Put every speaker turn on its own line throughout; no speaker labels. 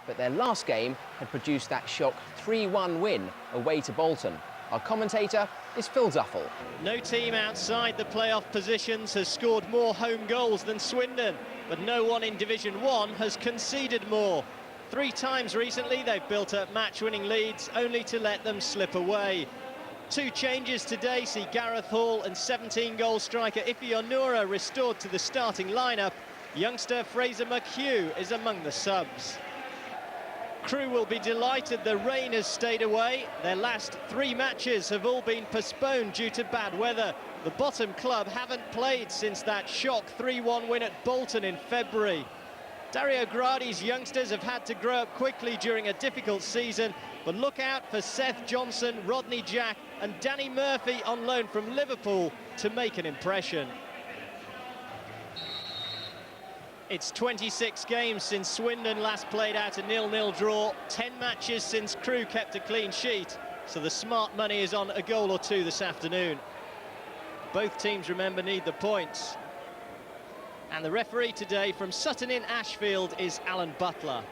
but their last game had produced that shock 3-1 win away to Bolton. Our commentator is Phil Duffel.
No team outside the playoff positions has scored more home goals than Swindon, but no one in Division 1 has conceded more. 3 times recently they've built up match-winning leads, only to let them slip away. 2 changes today see Gareth Hall and 17-goal striker Ife Onura restored to the starting lineup. Youngster Fraser McHugh is among the subs. Crewe will be delighted the rain has stayed away. Their last 3 matches have all been postponed due to bad weather. The bottom club haven't played since that shock 3-1 win at Bolton in February. Dario Gradi's youngsters have had to grow up quickly during a difficult season, but look out for Seth Johnson, Rodney Jack and Danny Murphy on loan from Liverpool to make an impression. It's 26 games since Swindon last played out a 0-0 draw, 10 matches since Crewe kept a clean sheet, so the smart money is on a goal or 2 this afternoon. Both teams, remember, need the points. And the referee today from Sutton in Ashfield is Alan Butler.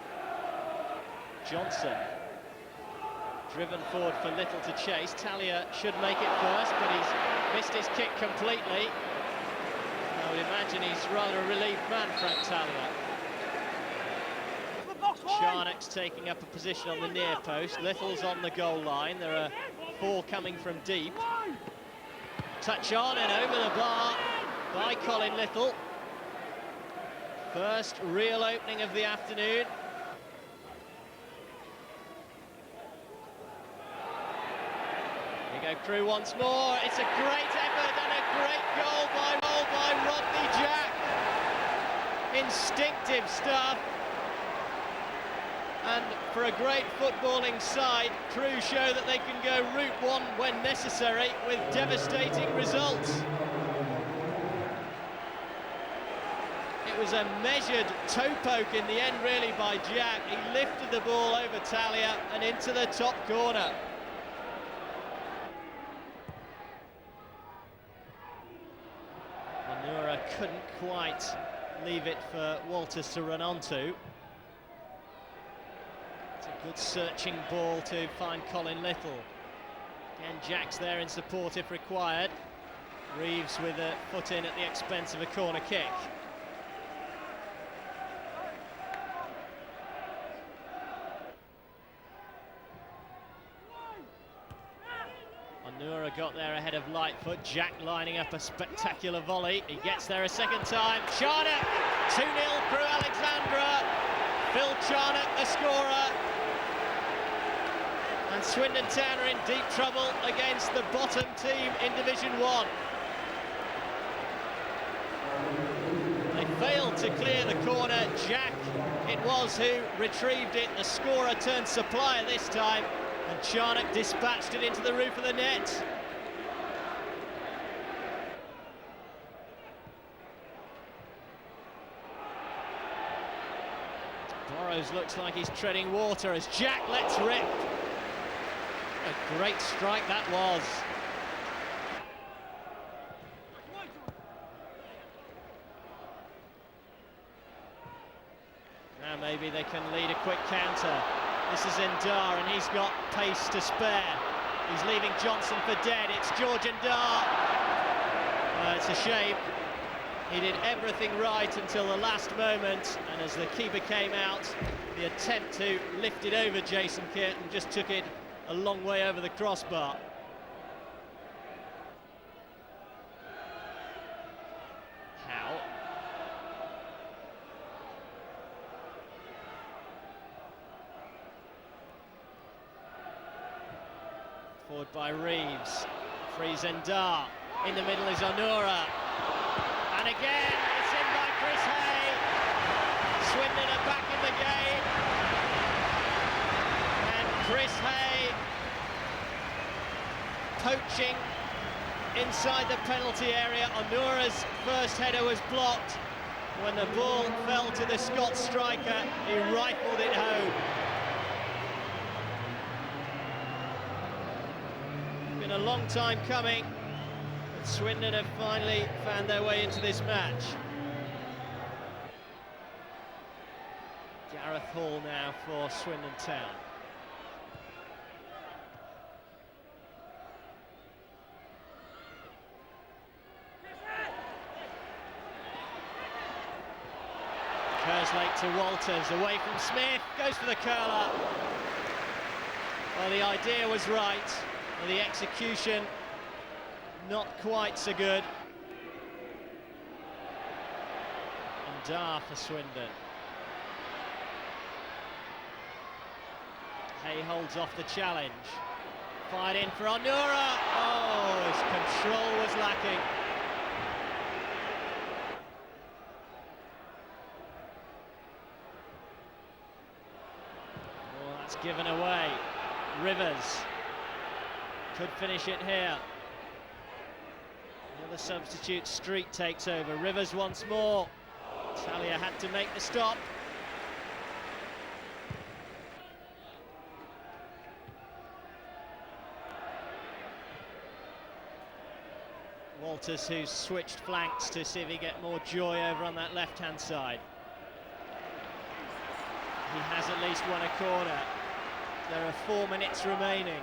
Johnson, driven forward for Little to chase. Talia should make it first, but he's missed his kick completely. I would imagine he's rather a relieved man, Frank Talia. Charnock's taking up a position on the near post. Little's on the goal line. There are 4 coming from deep. Touch on and over the bar by Colin Little. First real opening of the afternoon. Here you go, Crewe once more. It's a great effort and a great goal by Rodney Jack. Instinctive stuff. And for a great footballing side, Crewe show that they can go route 1 when necessary with devastating results. It was a measured toe poke in the end, really, by Jack. He lifted the ball over Talia and into the top corner. Onura couldn't quite leave it for Walters to run onto. It's a good searching ball to find Colin Little. Again, Jack's there in support if required. Reeves with a foot in at the expense of a corner kick. Onura got there ahead of Lightfoot. Jack lining up a spectacular volley. He gets there a second time. Charnock, 2-0 Crewe Alexandra. Phil Charnock, the scorer. And Swindon Town are in deep trouble against the bottom team in Division 1. They failed to clear the corner. Jack, it was who retrieved it. The scorer turned supplier this time. And Charnock dispatched it into the roof of the net. Burrows looks like he's treading water as Jack lets rip. A great strike that was. Now maybe they can lead a quick counter. This is Ndar, and he's got pace to spare. He's leaving Johnson for dead. It's George Ndar. It's a shame. He did everything right until the last moment, and as the keeper came out, the attempt to lift it over Jason Kearton just took it a long way over the crossbar. Forward by Reeves, frees Ndar, in the middle is Onura, and again it's in by Chris Hay. Swindon are back in the game, and Chris Hay poaching inside the penalty area. Onura's first header was blocked. When the ball fell to the Scots striker, he rifled it home. A long time coming, but Swindon have finally found their way into this match. Gareth Hall now for Swindon Town. Kerslake to Walters, away from Smith, goes for the curler. Well, the idea was right, but the execution not quite so good. And Dar for Swindon. Hay holds off the challenge. Fired in for Onura. Oh, his control was lacking. Oh, that's given away. Rivers could finish it here. The other substitute, Street, takes over. Rivers once more. Talia had to make the stop. Walters, who's switched flanks to see if he get more joy over on that left-hand side. He has at least won a corner. There are 4 minutes remaining.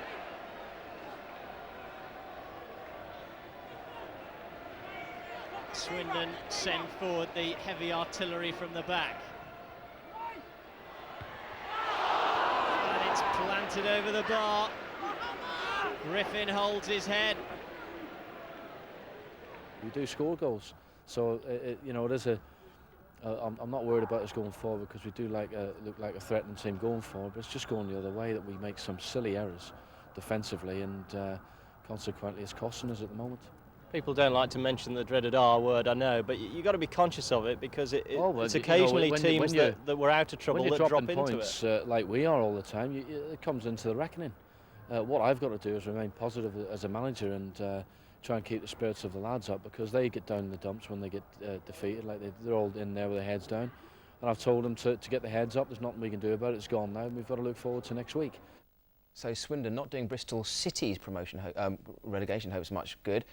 Swindon send forward the heavy artillery from the back. And it's planted over the bar. Griffin holds his head.
We do score goals, so you know, it is a. I'm not worried about us going forward because we do look like a threatening team going forward, but it's just going the other way that we make some silly errors defensively, and consequently it's costing us at the moment.
People don't like to mention the dreaded R word, I know, but you've got to be conscious of it because it's occasionally teams that were out of trouble that drop into
points,
it.
Like we are all the time, it comes into the reckoning. What I've got to do is remain positive as a manager and try and keep the spirits of the lads up, because they get down in the dumps when they get defeated. Like they're all in there with their heads down, and I've told them to get their heads up. There's nothing we can do about it. It's gone now, and we've got to look forward to next week.
So Swindon not doing Bristol City's relegation hopes much good.